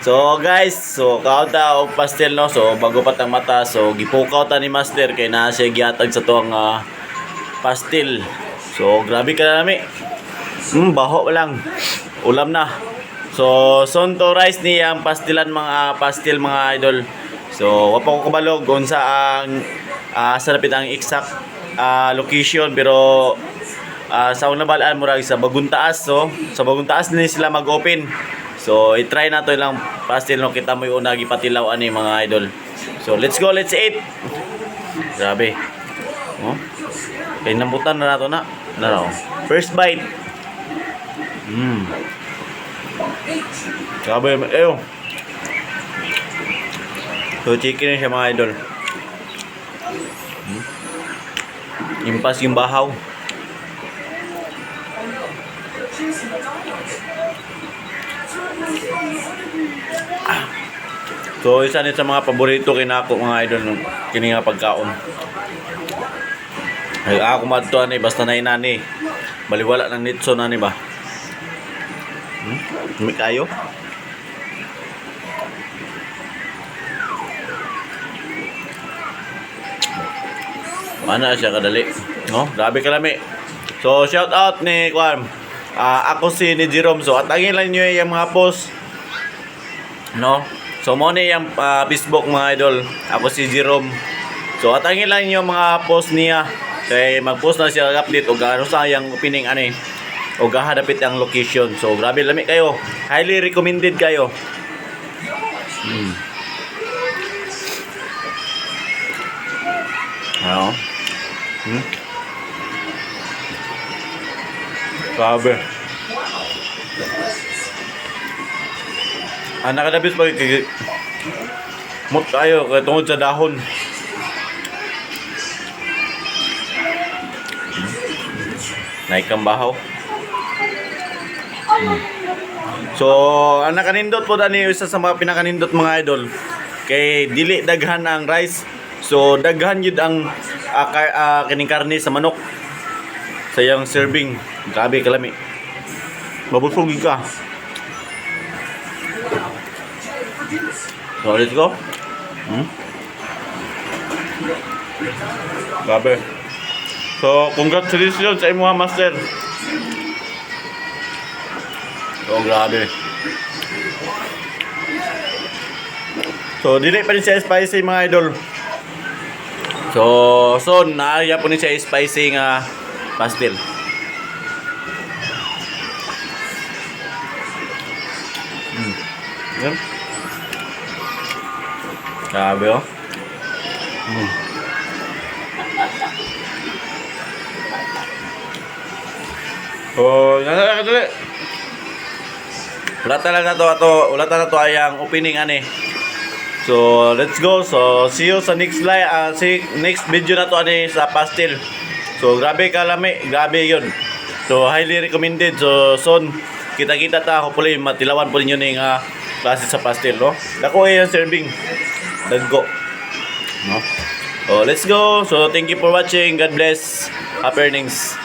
So guys, so kauta og pastel no. So bago pa tang mata, so gipukaw ta ni Master kay naa siya gihatag sa tuang pastel. So grabe ka na nami. Baho lang. Ulam na. So sonto rice ni ang pastilan mga pastel mga idol. So wa pa ko kabalog unsa ang sa lapit ang exact location pero sa una balaan murag sa Baguntaas. So sa Baguntaas ni sila mag-open. So i-try nato ilang pastel no, kita mo yung una gipatilaw ani mga idol. So let's go, let's eat. Grabe. Oh. Kay nambutan na nato na. No. First bite. Grabe, ew. So chicken siya mga idol. Impas yung bahaw. So isa ni sa mga paborito kinako mga idol no, kini nga pagkaon. Ay ako madto ani basta na inani. Baliwala ng nitso na ni ba. May kayo. Mana siya kadali. No, grabe ka lami. So shout out ni Kwan. Ako si ni Jerome. So atangin lang niyo yung mga post. No. So mo ni yung Facebook mga idol. Ako si Jerome. So atangin lang niyo mga post niya. Kay mag-post na siya update o gaano sa yang opening ani. O gahadapit ang location. So grabe lami kayo. Highly recommended kayo. Ano? Grabe. Nakadabis pa mut tayo kaya tungod sa dahon. Naikang bahaw. So ang nakanindot po dani isa sa mga pinakanindot mga idol kay dili daghan ang rice. So daghan yun ang kining karne sa manok sa iyang serving. Grabe kalami. Mabusog ka. So let's go. Grabe. So congratulations sa imo Master. So grabe. So dili pa rin siya spicy mga idol. So naaya po ni siya spicy nga pastel. Yan. Grabe oh. Oh, nasa kadali. Wala na to ayang opening ani. So let's go. So see you sa next live, next video na to ani sa pastel. So grabe kalami, grabe yun. So highly recommended. So soon kita-kita ta, hopefully matilawan po ninyo ning klase sa pastel no. Dako ay ang serving. Let's go. No. So let's go. So thank you for watching. God bless. Happy earnings.